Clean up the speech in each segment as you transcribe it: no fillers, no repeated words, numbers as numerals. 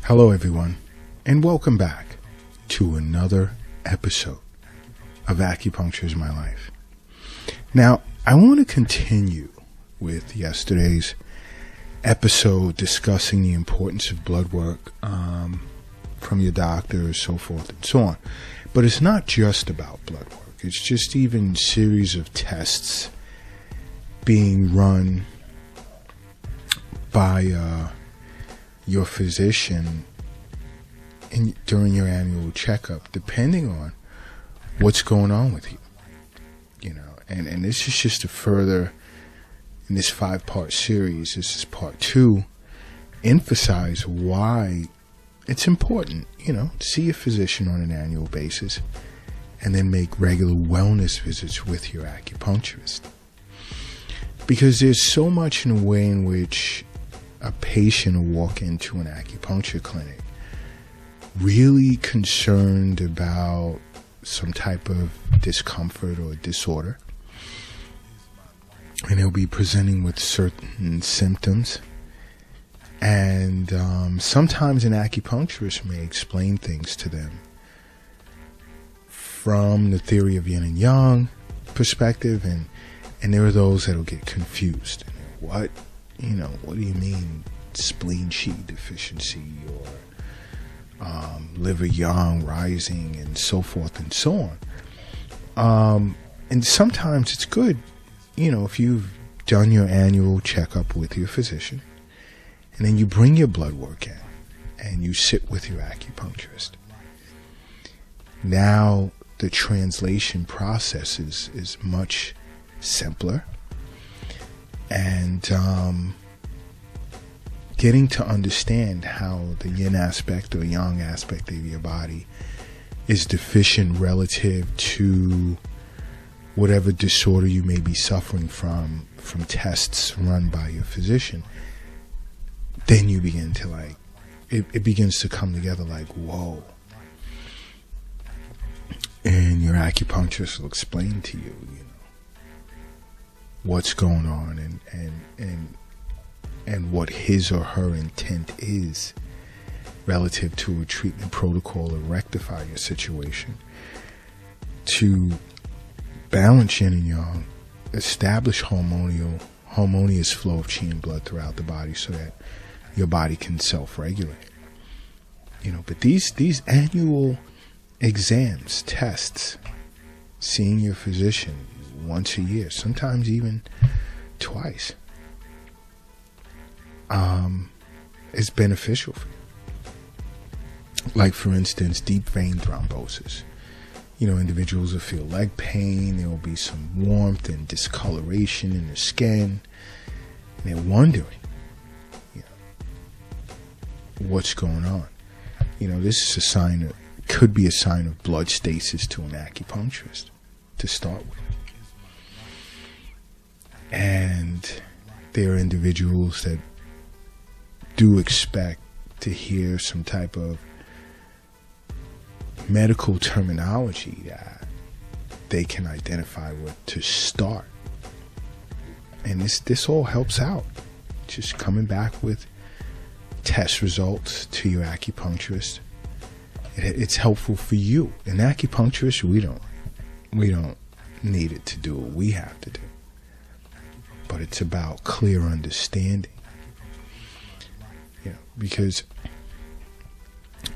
Hello everyone, and welcome back to another episode of Acupuncture is My Life. Now, I want to continue with yesterday's episode discussing the importance of blood work from your doctor, so forth and so on. But it's not just about blood work. It's just even series of tests being run by your physician during your annual checkup, depending on what's going on with you. You know, and this is just a further, in this 5-part series, this is part 2, emphasize why it's important, to see a physician on an annual basis and then make regular wellness visits with your acupuncturist. Because there's so much in the way in which a patient will walk into an acupuncture clinic really concerned about some type of discomfort or disorder, and they'll be presenting with certain symptoms, and sometimes an acupuncturist may explain things to them from the theory of yin and yang perspective, and there are those that'll get confused. What do you mean spleen qi deficiency or liver yang rising and so forth and so on? And sometimes it's good, if you've done your annual checkup with your physician and then you bring your blood work in and you sit with your acupuncturist. Now the translation process is much simpler, and getting to understand how the yin aspect or yang aspect of your body is deficient relative to whatever disorder you may be suffering from tests run by your physician, then you begin to it begins to come together like, whoa. And your acupuncturist will explain to you, what's going on and what his or her intent is relative to a treatment protocol to rectify your situation, to balance yin and yang, establish harmonious flow of qi and blood throughout the body so that your body can self-regulate. But these annual exams, tests, seeing your physician once a year, sometimes even twice, is beneficial for you. Like, for instance, deep vein thrombosis. Individuals will feel leg pain, there will be some warmth and discoloration in the skin, and they're wondering, what's going on. This is could be a sign of blood stasis to an acupuncturist to start with. And there are individuals that do expect to hear some type of medical terminology that they can identify with to start. And this all helps out. Just coming back with test results to your acupuncturist. It's helpful for you. An acupuncturist, we don't need it to do what we have to do. But it's about clear understanding. Because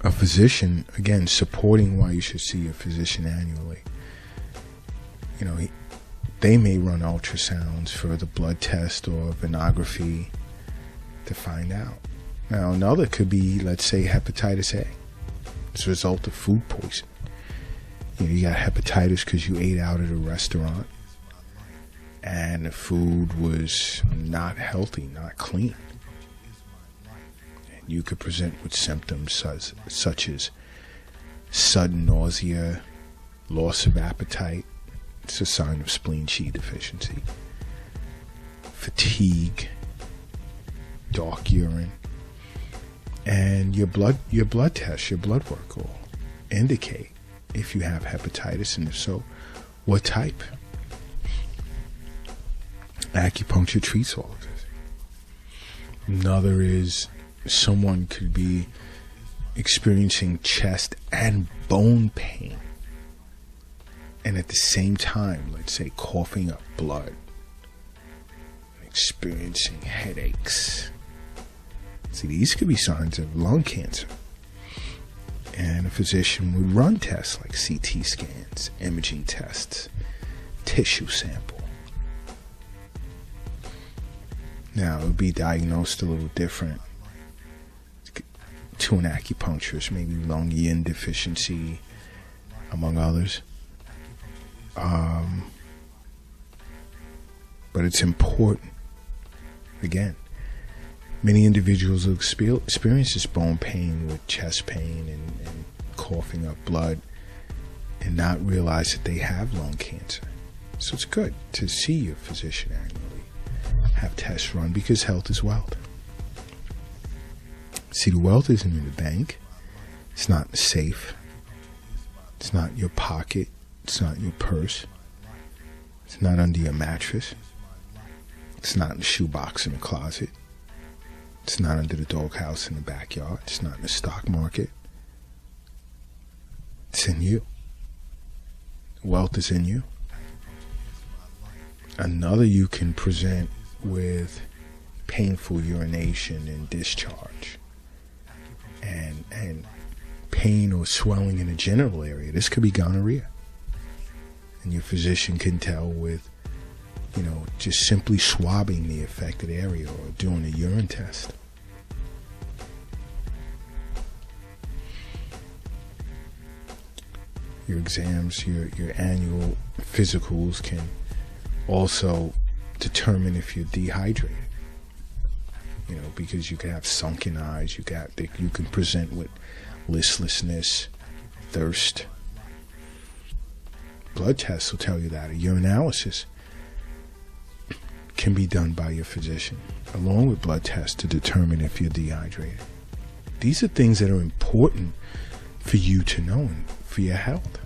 a physician, again, supporting why you should see a physician annually. They may run ultrasounds for the blood test or venography to find out. Now, another could be, let's say, hepatitis A. It's a result of food poisoning. You got hepatitis because you ate out at a restaurant and the food was not healthy, not clean. And you could present with symptoms such as sudden nausea, loss of appetite. It's a sign of spleen qi deficiency. Fatigue, dark urine. And your blood test, your blood work will indicate if you have hepatitis, and if so, what type. Acupuncture treats all of this. Another is someone could be experiencing chest and bone pain, and at the same time, let's say, coughing up blood, experiencing headaches. See, these could be signs of lung cancer. And a physician would run tests like CT scans, imaging tests, tissue sample. Now, it would be diagnosed a little different to an acupuncturist, maybe lung yin deficiency, among others. But it's important. Again, many individuals will experience this bone pain with chest pain and coughing up blood and not realize that they have lung cancer. So it's good to see your physician annually, have tests run, because health is wealth. See, the wealth isn't in the bank. It's not in the safe. It's not in your pocket. It's not in your purse. It's not under your mattress. It's not in the shoebox in the closet. It's not under the doghouse in the backyard. It's not in the stock market. It's in you. Wealth is in you. Another, you can present with painful urination and discharge and pain or swelling in the genital area. This could be gonorrhea. And your physician can tell with, just simply swabbing the affected area or doing a urine test. Your exams, your annual physicals can also determine if you're dehydrated. Because you can have sunken eyes, you can present with listlessness, thirst. Blood tests will tell you that. A urinalysis can be done by your physician, along with blood tests, to determine if you're dehydrated. These are things that are important for you to know and for your health.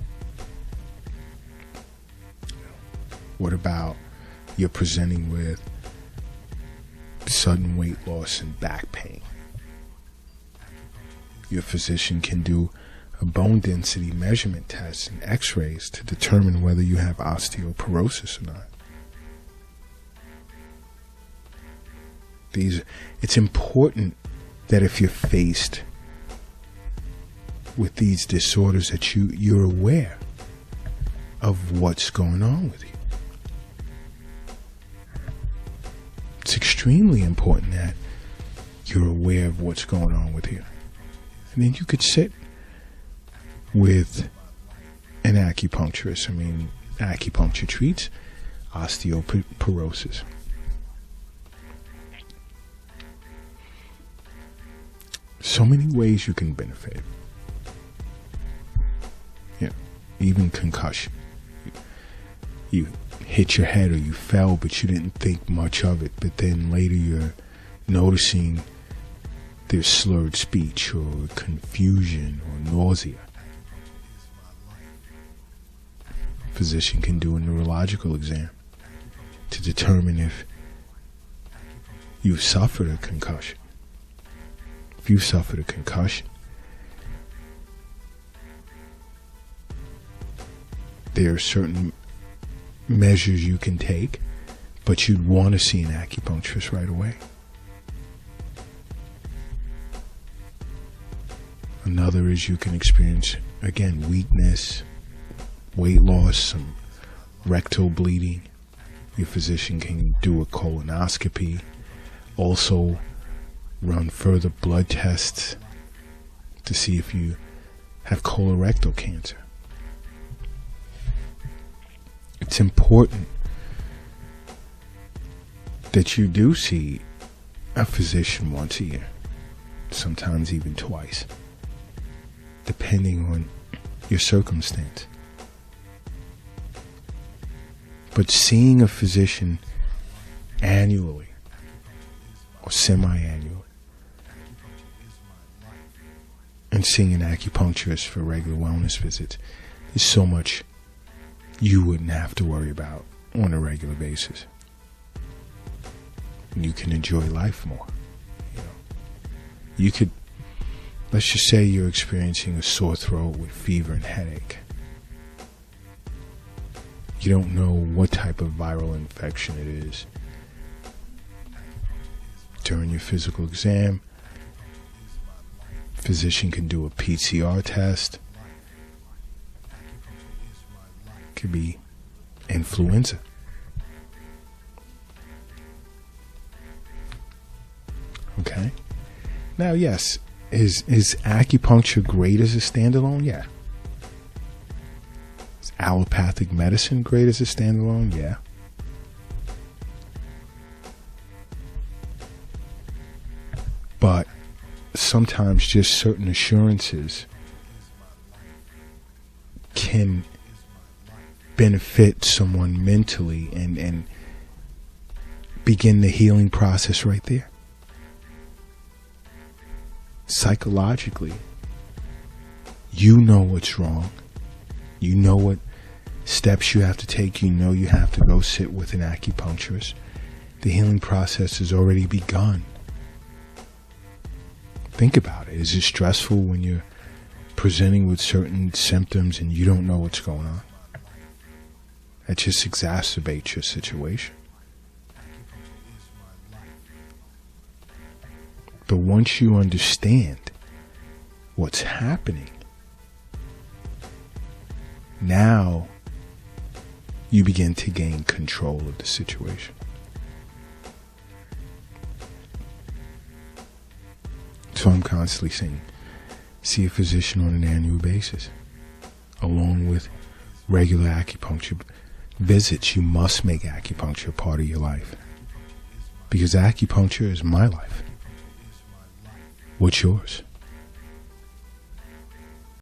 What about you're presenting with sudden weight loss and back pain? Your physician can do a bone density measurement test and x-rays to determine whether you have osteoporosis or not. It's important that if you're faced with these disorders, that you're aware of what's going on with you. It's extremely important that you're aware of what's going on with you. And then you could sit with an acupuncturist. Acupuncture treats osteoporosis. So many ways you can benefit. Even concussion. You hit your head or you fell, but you didn't think much of it. But then later you're noticing there's slurred speech or confusion or nausea. Physician can do a neurological exam to determine if you've suffered a concussion. If you've suffered a concussion, there are certain measures you can take, but you'd want to see an acupuncturist right away. Another is you can experience, again, weakness, weight loss, some rectal bleeding. Your physician can do a colonoscopy, also run further blood tests to see if you have colorectal cancer. It's important that you do see a physician once a year, sometimes even twice, depending on your circumstance. But seeing a physician annually or semi-annually, and seeing an acupuncturist for regular wellness visits, is so much you wouldn't have to worry about on a regular basis. You can enjoy life more. You could, let's just say you're experiencing a sore throat with fever and headache. You don't know what type of viral infection it is. During your physical exam, physician can do a PCR test. Could be influenza. Okay. Now, yes, is acupuncture great as a standalone? Yeah. Is allopathic medicine great as a standalone? Yeah. But sometimes just certain assurances can benefit someone mentally and begin the healing process right there. Psychologically, you know what's wrong. You know what steps you have to take. You know you have to go sit with an acupuncturist. The healing process has already begun. Think about it. Is it stressful when you're presenting with certain symptoms and you don't know what's going on? That just exacerbates your situation. But once you understand what's happening, now you begin to gain control of the situation. So I'm constantly saying, see a physician on an annual basis, along with regular acupuncture visits. You must make acupuncture part of your life, because acupuncture is my life. What's yours?